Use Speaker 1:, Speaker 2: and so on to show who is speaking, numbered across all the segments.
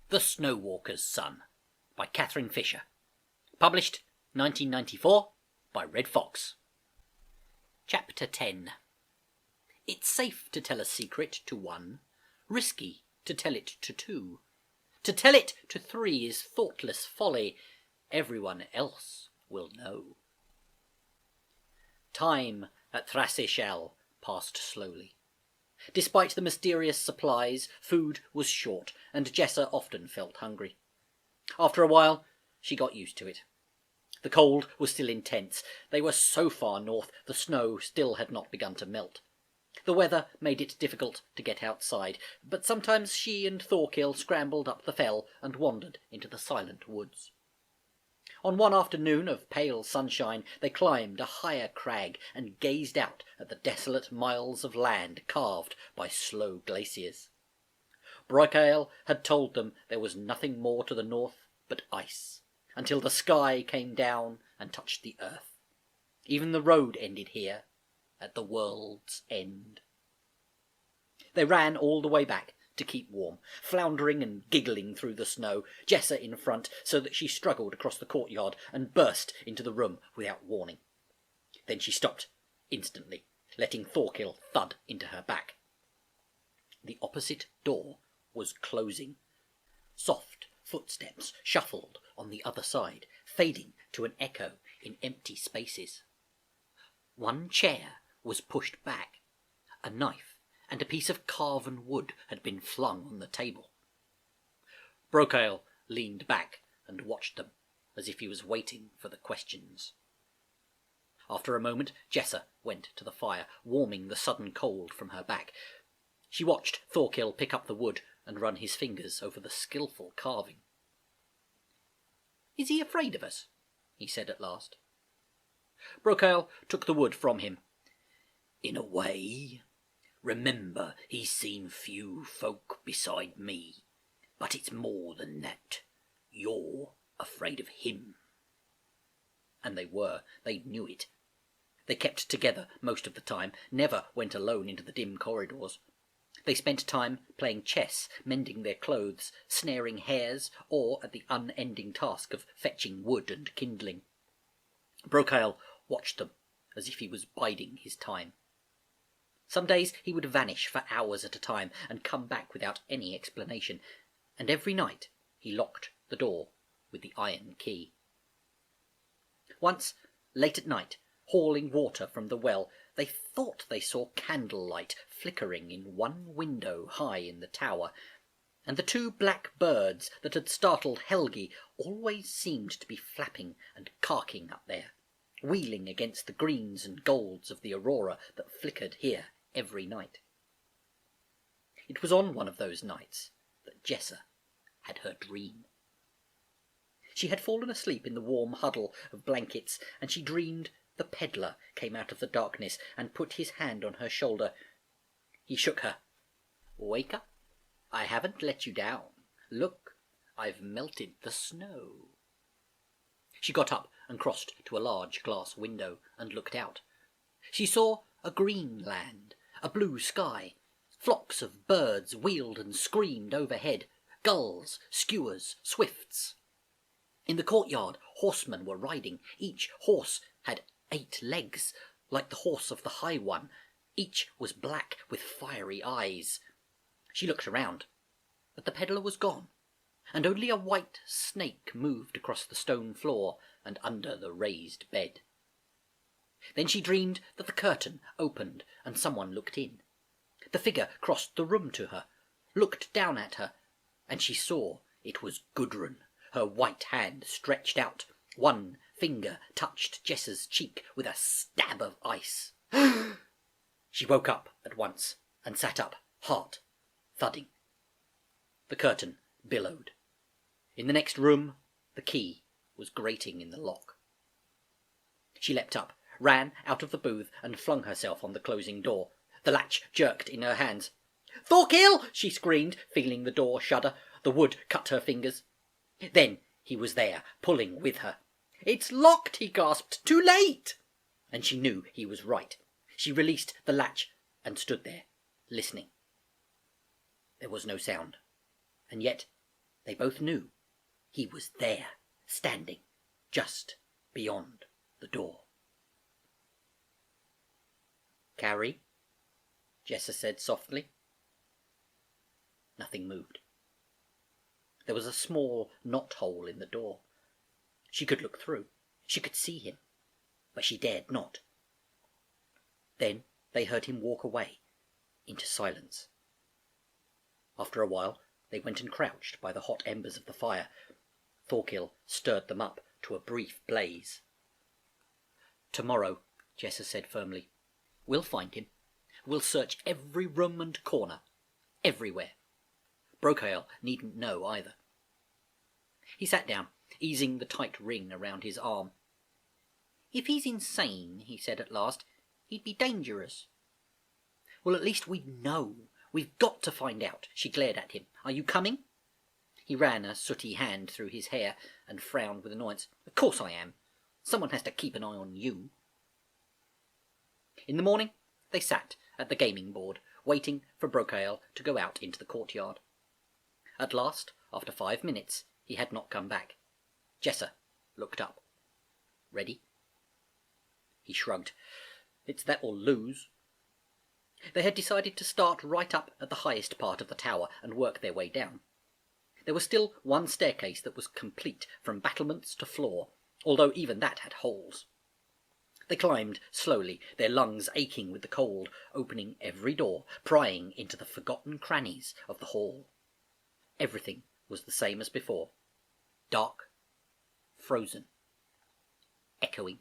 Speaker 1: The Snow Walker's Son by Catherine Fisher. Published 1994 by Red Fox. Chapter 10. It's safe to tell a secret to one, risky to tell it to two. To tell it to three is thoughtless folly, everyone else will know. Time at Thrasishel passed slowly. Despite the mysterious supplies, food was short, and Jessa often felt hungry. After a while, she got used to it. The cold was still intense. They were so far north, the snow still had not begun to melt. The weather made it difficult to get outside, but sometimes she and Thorkill scrambled up the fell and wandered into the silent woods. On one afternoon of pale sunshine, they climbed a higher crag and gazed out at the desolate miles of land carved by slow glaciers. Brokail had told them there was nothing more to the north but ice, until the sky came down and touched the earth. Even the road ended here, at the world's end. They ran all the way back to keep warm, floundering and giggling through the snow, Jessa in front so that she struggled across the courtyard and burst into the room without warning. Then she stopped instantly, letting Thorkill thud into her back. The opposite door was closing. Soft footsteps shuffled on the other side, fading to an echo in empty spaces. One chair was pushed back. A knife and a piece of carven wood had been flung on the table. Brokail leaned back and watched them, as if he was waiting for the questions. After a moment, Jessa went to the fire, warming the sudden cold from her back. She watched Thorkill pick up the wood and run his fingers over the skillful carving. "Is he afraid of us?" he said at last. Brokail took the wood from him. "In a way. Remember, he's seen few folk beside me, but it's more than that. You're afraid of him." And they were. They knew it. They kept together most of the time, never went alone into the dim corridors. They spent time playing chess, mending their clothes, snaring hares, or at the unending task of fetching wood and kindling. Brokail watched them as if he was biding his time. Some days he would vanish for hours at a time and come back without any explanation, and every night he locked the door with the iron key. Once, late at night, hauling water from the well, they thought they saw candlelight flickering in one window high in the tower, and the two black birds that had startled Helgi always seemed to be flapping and carking up there, wheeling against the greens and golds of the aurora that flickered here every night. It was on one of those nights that Jessa had her dream. She had fallen asleep in the warm huddle of blankets, and she dreamed the peddler came out of the darkness and put his hand on her shoulder. He shook her. "Wake up. I haven't let you down. Look, I've melted the snow." She got up and crossed to a large glass window and looked out. She saw a green land, a blue sky. Flocks of birds wheeled and screamed overhead, gulls, skuas, swifts. In the courtyard, horsemen were riding. Each horse had 8 legs, like the horse of the High One. Each was black with fiery eyes. She looked around, but the peddler was gone, and only a white snake moved across the stone floor and under the raised bed. Then she dreamed that the curtain opened and someone looked in. The figure crossed the room to her, looked down at her, and she saw it was Gudrun, her white hand stretched out. One finger touched Jessa's cheek with a stab of ice. She woke up at once and sat up, heart thudding. The curtain billowed. In the next room, the key was grating in the lock. She leapt up, ran out of the booth, and flung herself on the closing door. The latch jerked in her hands. "Thorkill!" she screamed, feeling the door shudder. The wood cut her fingers. Then he was there, pulling with her. "It's locked," he gasped. "Too late!" And she knew he was right. She released the latch and stood there, listening. There was no sound, and yet They both knew he was there, standing just beyond the door. "Carrie," Jessa said softly. Nothing moved. There was a small knot-hole in the door. She could look through. She could see him, but she dared not. Then they heard him walk away into silence. After a while they went and crouched by the hot embers of the fire. Thorkill stirred them up to a brief blaze. "Tomorrow," Jessa said firmly, "we'll find him. We'll search every room and corner, everywhere. Brokail needn't know either." He sat down, easing the tight ring around his arm. "If he's insane," he said at last, "he'd be dangerous." "Well, at least we'd know. We've got to find out." She glared at him. "Are you coming?" He ran a sooty hand through his hair and frowned with annoyance. "Of course I am. Someone has to keep an eye on you." In the morning they sat at the gaming board, waiting for Brokail to go out into the courtyard. At last, after 5 minutes, he had not come back. Jessa looked up. "Ready?" He shrugged. "It's that or lose." They had decided to start right up at the highest part of the tower and work their way down. There was still one staircase that was complete from battlements to floor, although even that had holes. They climbed slowly, their lungs aching with the cold, opening every door, prying into the forgotten crannies of the hall. Everything was the same as before. Dark, frozen, echoing.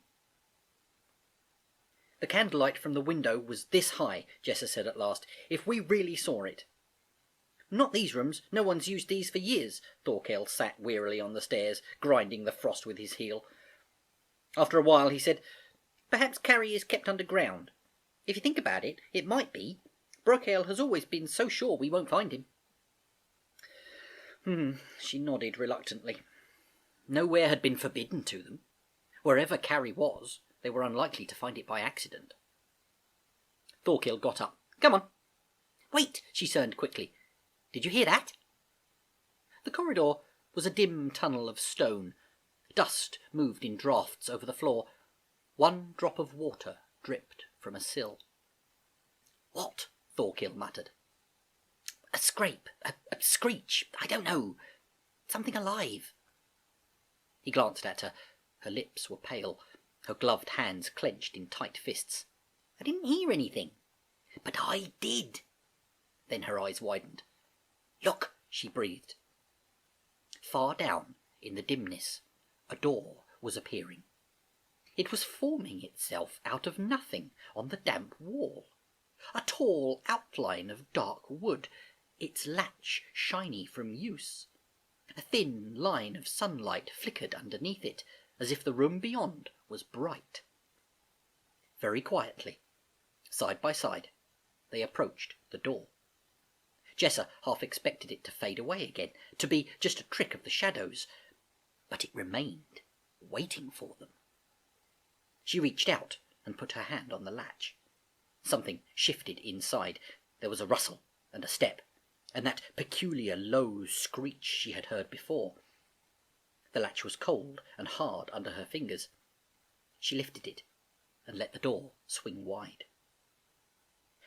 Speaker 1: "The candlelight from the window was this high," Jessa said at last, "if we really saw it." "Not these rooms. No one's used these for years." Thorkill sat wearily on the stairs, grinding the frost with his heel. After a while he said, "Perhaps Carrie is kept underground. If you think about it, it might be. Brokail has always been so sure we won't find him." She nodded reluctantly. Nowhere had been forbidden to them. Wherever Carrie was, they were unlikely to find it by accident. Thorkill got up. "Come on." "Wait," she turned quickly. "Did you hear that?" The corridor was a dim tunnel of stone. Dust moved in draughts over the floor. One drop of water dripped from a sill. "What?" Thorkill muttered. "A scrape, a screech, I don't know. Something alive." He glanced at her. Her lips were pale, her gloved hands clenched in tight fists. "I didn't hear anything." "But I did." Then her eyes widened. "Look," she breathed. Far down in the dimness, a door was appearing. It was forming itself out of nothing on the damp wall. A tall outline of dark wood, its latch shiny from use. A thin line of sunlight flickered underneath it, as if the room beyond was bright. Very quietly, side by side, they approached the door. Jessa half expected it to fade away again, to be just a trick of the shadows, but it remained, waiting for them. She reached out and put her hand on the latch. Something shifted inside. There was a rustle and a step, and that peculiar low screech she had heard before. The latch was cold and hard under her fingers. She lifted it and let the door swing wide.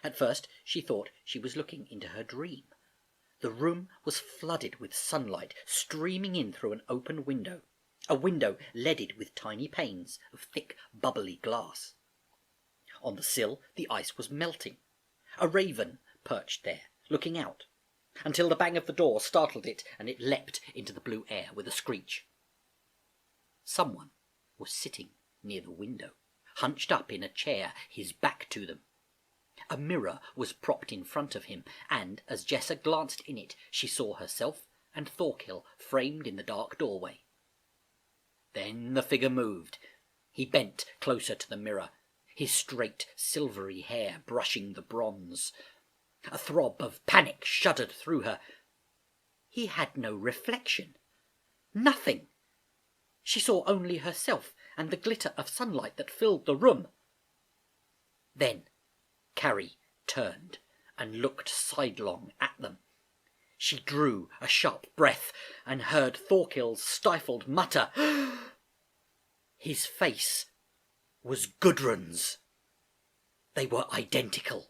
Speaker 1: At first she thought she was looking into her dream. The room was flooded with sunlight, streaming in through an open window, a window leaded with tiny panes of thick, bubbly glass. On the sill the ice was melting. A raven perched there, looking out, until the bang of the door startled it, and it leapt into the blue air with a screech. Someone was sitting near the window, hunched up in a chair, his back to them. A mirror was propped in front of him, and as Jessa glanced in it, she saw herself and Thorkill framed in the dark doorway. Then the figure moved. He bent closer to the mirror, his straight, silvery hair brushing the bronze. A throb of panic shuddered through her. He had no reflection. Nothing. She saw only herself and the glitter of sunlight that filled the room. Then Carrie turned and looked sidelong at them. She drew a sharp breath and heard Thorkill's stifled mutter. His face was Gudrun's. They were identical.